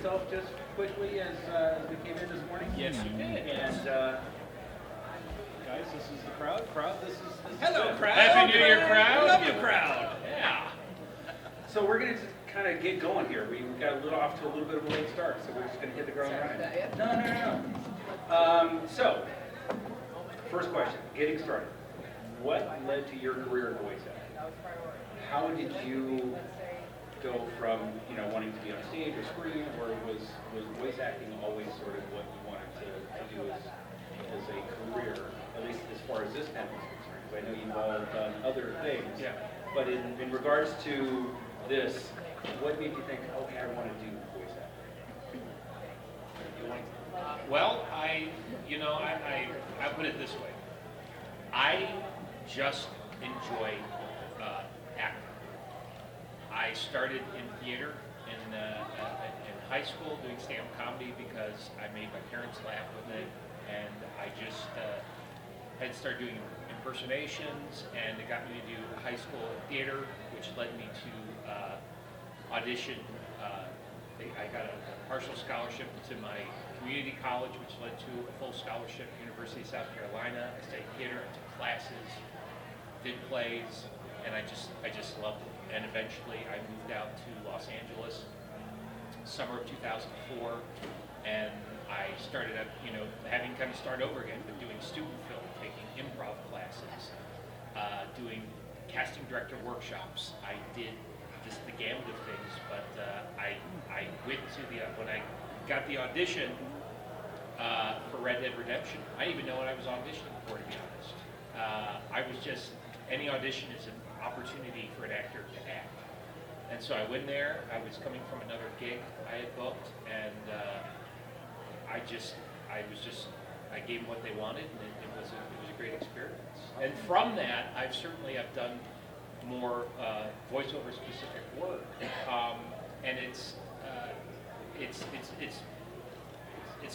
yourself just quickly as we came in this morning? Yes, you did. And guys, this is the crowd. This is Hello, good. crowd. Happy New Year, crowd. Love you, crowd. Yeah. So we're gonna just kind of get going here. We got off to a little bit of a late start, so we're just gonna hit the ground running. No. So, first question, getting started. What led to your career in voice acting? How did you go from wanting to be on stage or screen, or was voice acting always sort of what you wanted to do as a career, at least as far as this panel is concerned? Because I know you've all done other things. Yeah. But in regards to this, what made you think, okay, I want to do voice acting? Well, I put it this way. I just enjoy acting. I started in theater in high school doing stand-up comedy because I made my parents laugh with it, and I just had started doing impersonations, and it got me to do high school theater, which led me to audition. I got a partial scholarship to my community college, which led to a full scholarship at University of South Carolina. I studied theater, I took classes, did plays, and I just loved it. And eventually I moved out to Los Angeles, summer of 2004, and I started up, having kind of start over again, but doing student film, taking improv classes, doing casting director workshops. I did just the gamut of things, but I went to when I got the audition for Red Dead Redemption. I didn't even know what I was auditioning for, to be honest. I was just, any audition is an opportunity for an actor to act. And so I went there. I was coming from another gig I had booked, and I gave them what they wanted, and it was a great experience. And from that, I've done more voiceover specific work, and it's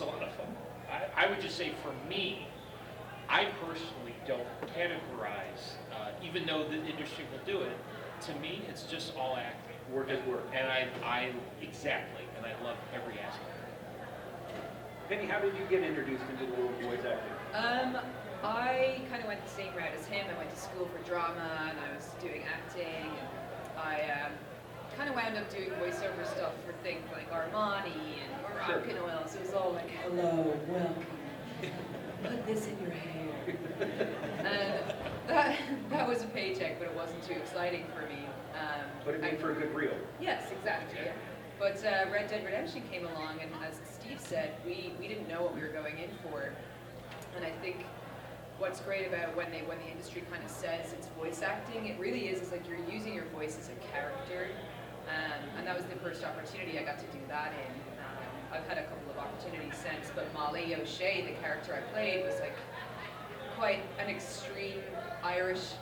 a lot of fun. I would just say, for me, I personally don't categorize, even though the industry will do it. To me, it's just all acting. Work is work. And I exactly, and I love every aspect. Penny, how did you get introduced into the world of voice acting? I kind of went the same route as him. I went to school for drama, and I was doing acting. And I kind of wound up doing voiceover stuff for things like Armani and Moroccan Oil. So it was all like, hello, welcome. Put this in your hair. And that was a paycheck, but it wasn't too exciting for me. But it made for a good reel. Yes, exactly. Yeah. But Red Dead Redemption came along, and as Steve said, we didn't know what we were going in for. And I think what's great about when the industry kind of says it's voice acting, it really is like you're using your voice as a character. And that was the first opportunity I got to do that in. I've had a couple of opportunities since, but Molly O'Shea, the character I played, was like quite an extreme Irish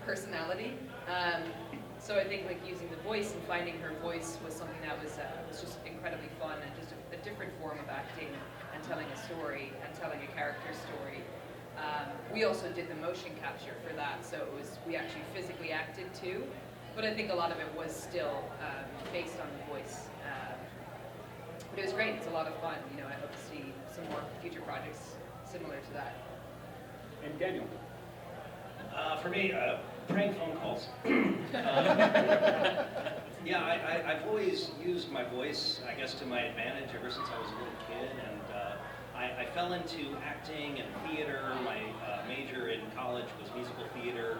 personality. So I think like using the voice and finding her voice was something that was just incredibly fun, and just a different form of acting and telling a story and telling a character story. We also did the motion capture for that, so we actually physically acted too, but I think a lot of it was still based on the voice. But it was great. It's a lot of fun. I hope to see some more future projects similar to that. And Daniel? For me, prank phone calls. Yeah, I've always used my voice, I guess, to my advantage ever since I was a little kid, and I fell into acting and theater. My major in college was musical theater,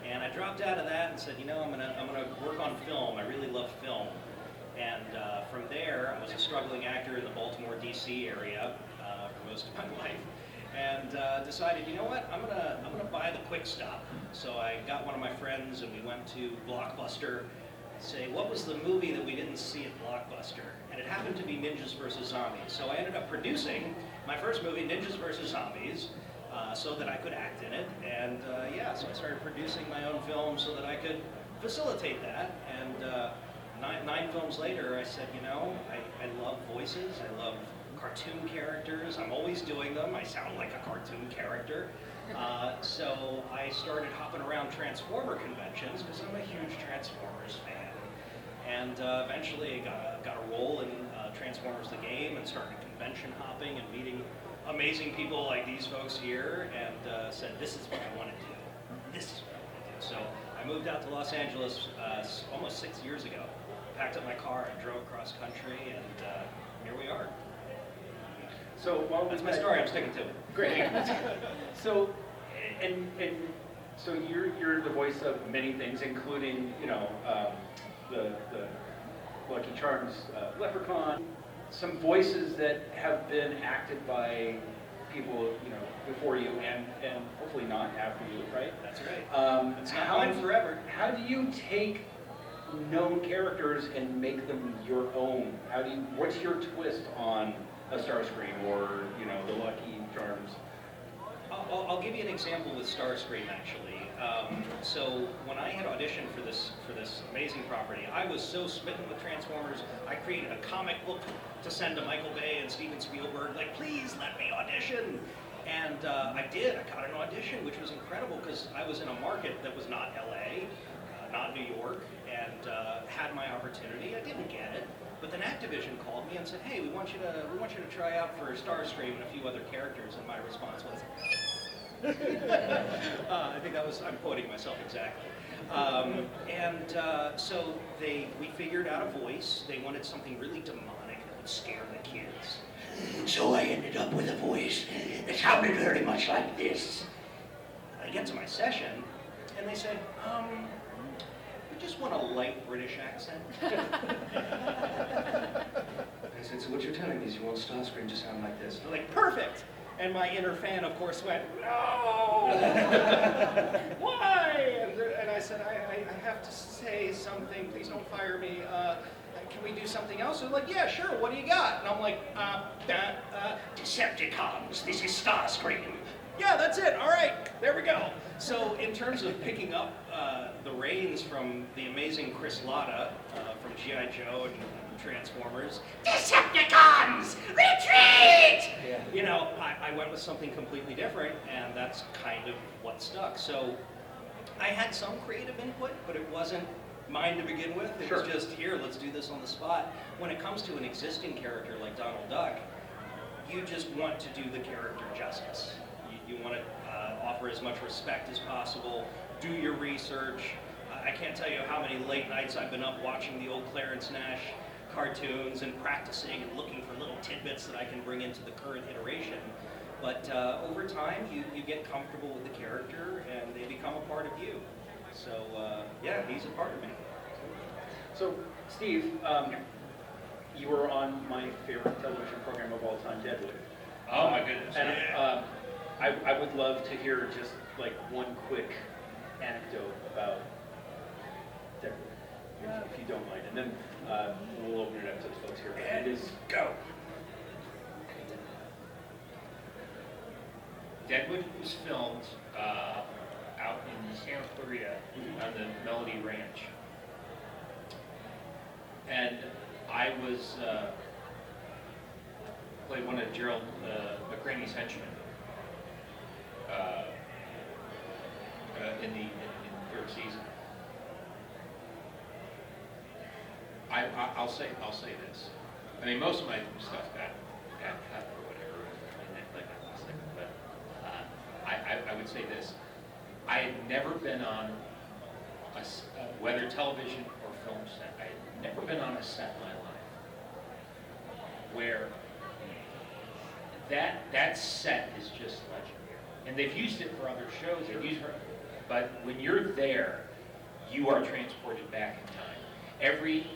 and I dropped out of that and said, I'm gonna work on film. I really love film, and from there, I was a struggling actor in the Baltimore, D.C. area for most of my life. And decided, what, I'm gonna buy the Quick Stop. So I got one of my friends and we went to Blockbuster, say, what was the movie that we didn't see at Blockbuster? And it happened to be Ninjas vs. Zombies. So I ended up producing my first movie, Ninjas vs. Zombies, so that I could act in it. And so I started producing my own film so that I could facilitate that. And nine films later, I said, I love voices, I love cartoon characters. I'm always doing them. I sound like a cartoon character. So I started hopping around Transformer conventions because I'm a huge Transformers fan. And eventually I got a role in Transformers the game and started convention hopping and meeting amazing people like these folks here, and said, this is what I want to do. This is what I want to do. So I moved out to Los Angeles almost 6 years ago, packed up my car and drove across country, and here we are. So That's my story. I'm sticking to it. Great. So, and so you're the voice of many things, including the Lucky Charms Leprechaun. Some voices that have been acted by people before you and hopefully not after you, right? That's right. It's not mine forever. How do you take known characters and make them your own? What's your twist on a Starscream or the Lucky Charms? I'll give you an example with Starscream, actually. So when I had auditioned for this amazing property, I was so smitten with Transformers, I created a comic book to send to Michael Bay and Steven Spielberg, like, please let me audition. And I did. I got an audition, which was incredible because I was in a market that was not LA, not New York, and had my opportunity. I didn't get it. But then Activision called me and said, hey, we want you to try out for Starscream and a few other characters. And my response was, I think I'm quoting myself exactly. So we figured out a voice. They wanted something really demonic that would scare the kids. So I ended up with a voice that sounded very much like this. I get to my session, and they said, we just want a light British accent. I said, so what you're telling me is you want Starscream to sound like this? They're like, perfect! And my inner fan, of course, went, no! Why? And I said, I have to say something. Please don't fire me. Can we do something else? They're like, yeah, sure. What do you got? And I'm like, Decepticons. This is Starscream. Yeah, that's it. All right, there we go. So in terms of picking up the reins from the amazing Chris Latta from G.I. Joe and Transformers, Decepticons, retreat! Yeah. I went with something completely different, and that's kind of what stuck. So I had some creative input, but it wasn't mine to begin with. It was just, here, let's do this on the spot. When it comes to an existing character like Donald Duck, you just want to do the character justice. You want to offer as much respect as possible, do your research. I can't tell you how many late nights I've been up watching the old Clarence Nash cartoons and practicing and looking for little tidbits that I can bring into the current iteration. But over time, you get comfortable with the character and they become a part of you. So yeah, he's a part of me. So Steve, you were on my favorite television program of all time, Deadwood. Oh my goodness. And I would love to hear just like one quick anecdote about Deadwood, if you don't mind. And then we'll open it up to the folks here. But it is go. Deadwood was filmed out in Santa Clarita on the Melody Ranch. And I was played one of Gerald McCraney's henchmen in the third season. I'll say this. I mean, most of my stuff got cut or whatever, like last thing, but I would say this. I had never been on whether television or film set. I had never been on a set in my life where that set is just legendary. And they've used it for other shows. They've used it, but when you're there, you are transported back in time. Every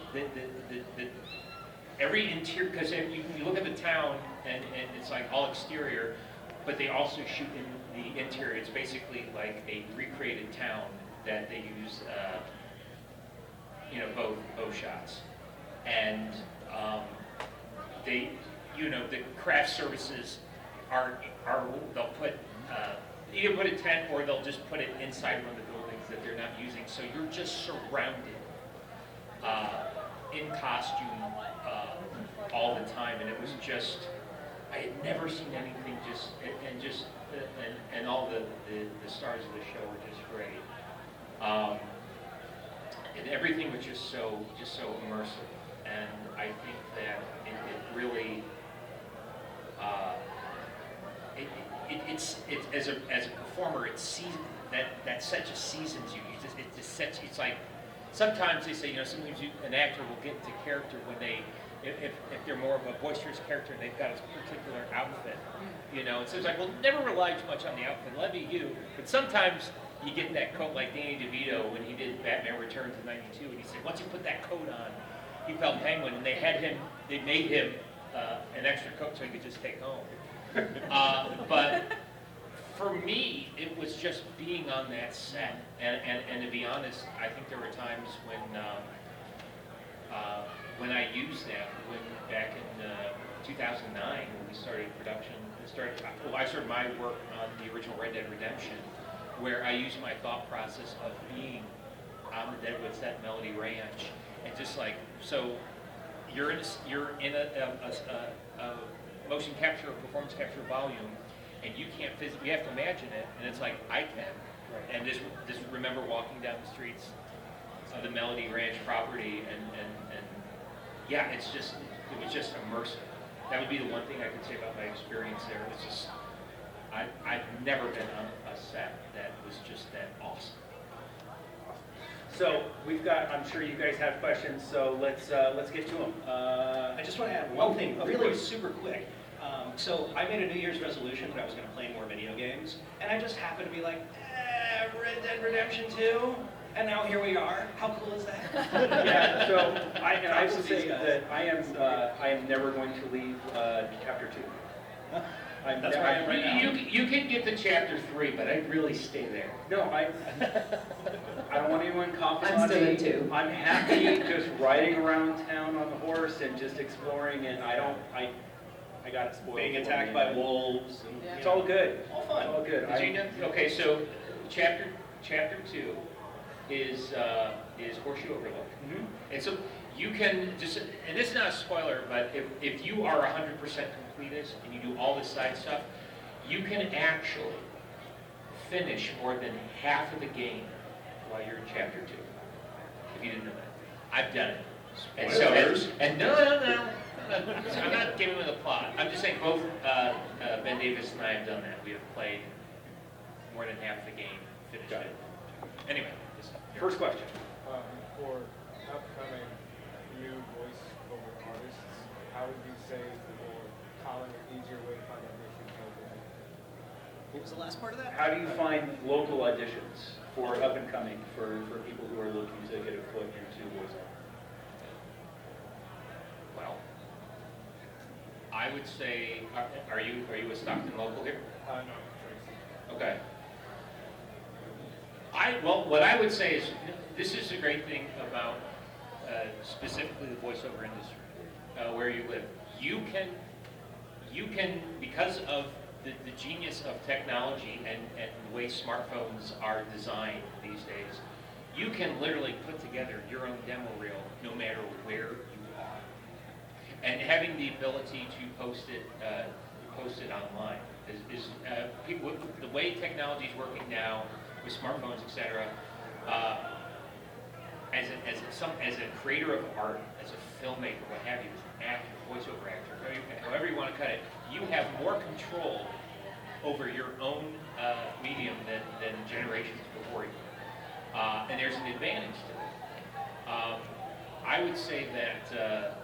interior, because you look at the town and it's like all exterior, but they also shoot in the interior. It's basically like a recreated town that they use, bow shots, and the craft services are they'll put either put a tent or they'll just put it inside one of the buildings that they're not using. So you're just surrounded in costume all the time, and it was just, I had never seen anything and all the stars of the show were just great, and everything was just so immersive. and I think that it really, it's as a performer, that set just seasons you. It just sets. It's like sometimes they say, sometimes an actor will get into character when if they're more of a boisterous character and they've got a particular outfit, and so it's like, well, never rely too much on the outfit. Let me you. But sometimes you get that coat, like Danny DeVito when he did Batman Returns in '92, and he said once he put that coat on, he felt Penguin, and they made him an extra coat so he could just take home. But for me, it was just being on that set, and to be honest, I think there were times when I used that, back in 2009 when we started production. I started my work on the original Red Dead Redemption, where I used my thought process of being on the Deadwood set, Melody Ranch, and just like, so you're in a motion capture or performance capture volume, and you can't physically, you have to imagine it, and it's like I can, and just remember walking down the streets of the Melody Ranch property, and yeah, it was just immersive. That would be the one thing I could say about my experience there. It was just, I've never been on a set that was just that awesome. So we've got, I'm sure you guys have questions, so let's get to them. I just want to add one thing, really super quick. So I made a New Year's resolution that I was going to play more video games, and I just happened to be like, Red Dead Redemption 2, and now here we are. How cool is that? Yeah, so I have to say that I am never going to leave chapter 2. That's where I am right now. You can get to chapter 3, but I'd really stay there. No, I don't want anyone coughing I'm on still me. in 2. I'm happy just riding around town on the horse and just exploring, and I got it spoiled. Being attacked by wolves. And, Yeah. It's all good. All fun. All good. Did you know? Okay, so chapter 2 is Horseshoe Overlook. Mhm. And so you can just, and this is not a spoiler, but if you are 100% completist and you do all this side stuff, you can actually finish more than half of the game while you're in chapter 2. If you didn't know that. I've done it. And so, Spoilers. and no. I'm not giving them the plot. I'm just saying both Ben Davis and I have done that. We have played more than half the game, finished Got it. it. Anyway, First question. For upcoming new voice-over artists, how would you say is the more common or easier way to find auditions? What was the last part of that? How do you find local auditions for up and coming, for people who are looking to get a foot into voiceover? well, I would say, are you a Stockton local here? No, Tracy. Okay. Well, what I would say is, this is a great thing about specifically the voiceover industry, where you live. You can, because of the genius of technology and the way smartphones are designed these days, you can literally put together your own demo reel no matter where you are. And having the ability to post it online is people, the way technology is working now with smartphones, etc. As a creator of art, as a filmmaker, what have you, as an actor, voiceover actor, however you want to cut it, you have more control over your own medium than generations before you. And there's an advantage to it. I would say that,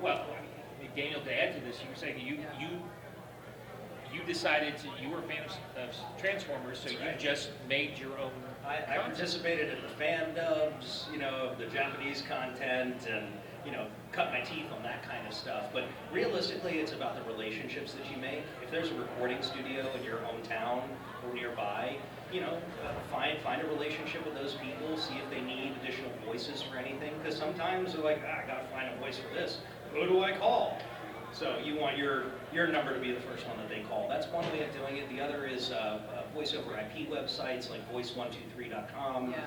well, Daniel, to add to this, you were saying you decided you were a fan of Transformers, so you just made your own. I participated in the fan dubs, of the Japanese content, and cut my teeth on that kind of stuff. But realistically, it's about the relationships that you make. If there's a recording studio in your hometown or nearby, find a relationship with those people. See if they need additional voices for anything. Because sometimes they're like, I gotta find a voice for this. Who do I call? So you want your number to be the first one that they call. That's one way of doing it. The other is voice over IP websites like voice123.com. Yeah.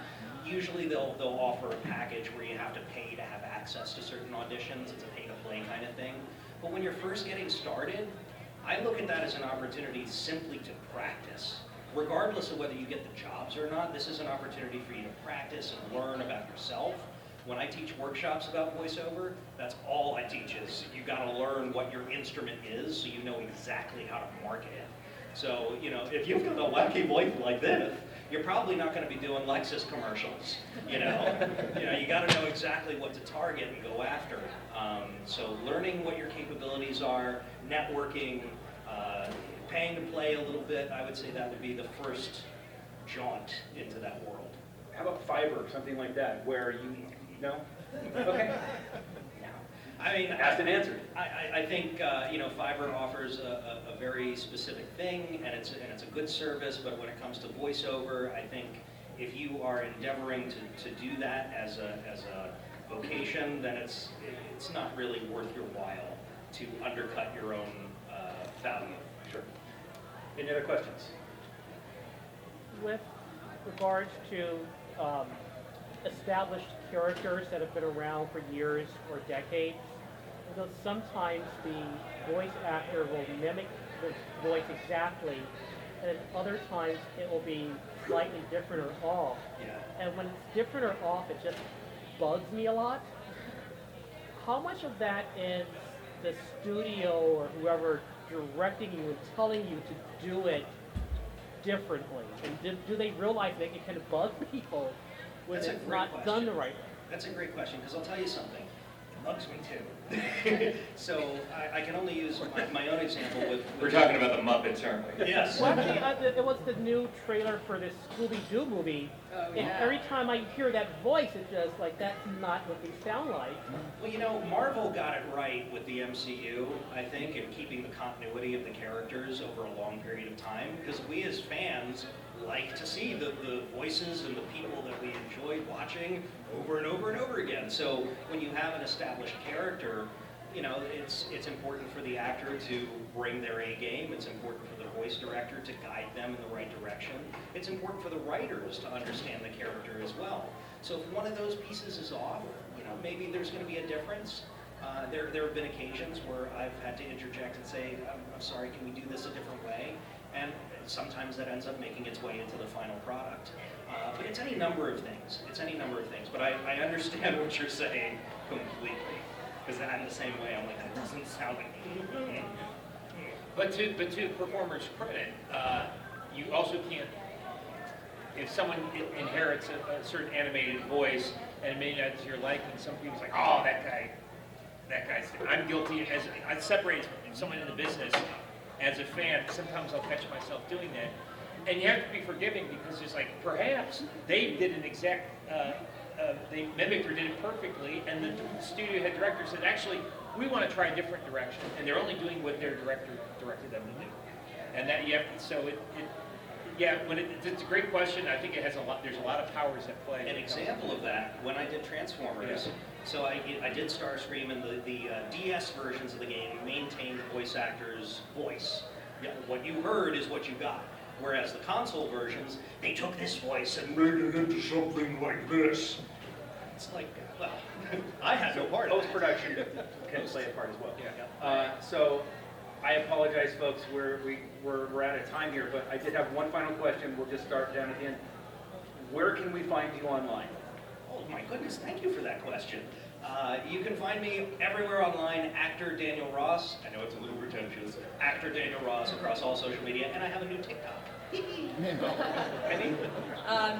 Usually they'll offer a package where you have to pay to have access to certain auditions. It's a pay-to-play kind of thing. But when you're first getting started, I look at that as an opportunity simply to practice. Regardless of whether you get the jobs or not, this is an opportunity for you to practice and learn about yourself. When I teach workshops about voiceover, that's all I teach is you got to learn what your instrument is so you know exactly how to market it. So, you know, if you've got a wacky voice like this, you're probably not going to be doing Lexus commercials, you know? You got to know exactly what to target and go after. So learning what your capabilities are, networking, paying to play a little bit, I would say that would be the first jaunt into that world. How about Fiverr, something like that, where no? Okay. I mean, Asked and answered. I think you know, Fiverr offers a very specific thing, and it's a good service. But when it comes to voiceover, I think if you are endeavoring to do that as a vocation, then it's not really worth your while to undercut your own value. Sure. Any other questions? With regards to established characters that have been around for years or decades, although sometimes the voice actor will mimic the voice exactly, and at other times it will be slightly different or off. Yeah. And when it's different or off, it just bugs me a lot. How much of that is the studio or whoever directing you and telling you to do it differently? And do they realize that it can bug people when That's a it's great not question. done the right way? That's a great question, because I'll tell you something. It bugs me too. So I can only use my own example with... We're talking about the Muppets, aren't we? Yes. Well, actually, it was the new trailer for this Scooby-Doo movie. Oh, And yeah. every time I hear that voice, it's just like, that's not what they sound like. Well, you know, Marvel got it right with the MCU, I think, in keeping the continuity of the characters over a long period of time, because we as fans like to see the voices and the people that we enjoyed watching over and over and over again. So when you have an established character, you know, it's important for the actor to bring their A game. It's important for the voice director to guide them in the right direction. It's important for the writers to understand the character as well. So if one of those pieces is off, you know, maybe there's going to be a difference. There have been occasions where I've had to interject and say, I'm sorry, can we do this a different way? And sometimes that ends up making its way into the final product. But it's any number of things. It's any number of things. But I understand what you're saying completely. Because I'm the same way. I'm like, that doesn't sound like... But to performer's credit, you also can't, if someone inherits a certain animated voice and maybe that's your liking, some people's like, oh, that guy's, I'm guilty, I separate someone in the business as a fan, sometimes I'll catch myself doing that. And you have to be forgiving because it's like, perhaps they did an exact, they mimicked or did it perfectly, and the studio head director said, actually, we want to try a different direction, and they're only doing what their director directed them to do. And that you have to, so it's a great question. I think it has there's a lot of powers at play. An example of that, when I did Transformers, so I did Starscream, and the DS versions of the game maintained the voice actor's voice. Yeah, what you heard is what you got. Whereas the console versions, they took this voice and made it into something like this. It's like, well, I had no part of it. Post-production can play a part as well. Yeah. So I apologize, folks. We're out of time here, but I did have one final question. We'll just start down at the end. Where can we find you online? Oh my goodness, thank you for that question. You can find me everywhere online, actor Daniel Ross. I know it's a little pretentious. Actor Daniel Ross across all social media, and I have a new TikTok. Penny?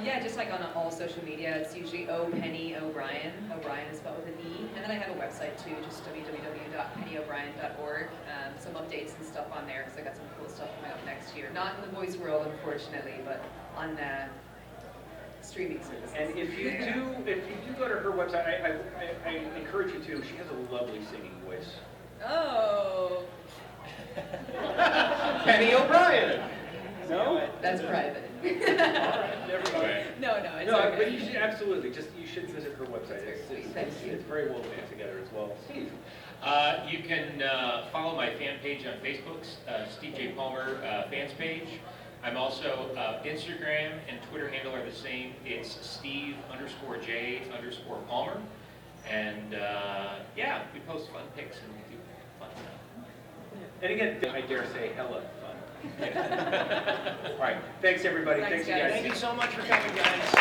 Yeah, just like on all social media, it's usually Penny O'Brien. O'Brien is spelled with an E. And then I have a website too, just www.pennyobrien.org. Some updates and stuff on there because I got some cool stuff coming up next year. Not in the voice world, unfortunately, but on streaming services. And if you do go to her website, I encourage you to. She has a lovely singing voice. Oh, Penny O'Brien. No? that's private. All right, never mind. No, it's No, okay. but you should absolutely you should visit her website. That's very sweet. Thank you. It's very well put together as well. Steve. You can follow my fan page on Facebook, Steve J. Palmer fans page. I'm also, Instagram and Twitter handle are the same. It's Steve_J_Palmer. And yeah, we post fun pics and we do fun stuff. And again, I dare say hella fun. All right, thanks everybody. Thanks, you guys. guys. Thank you so much for coming, guys.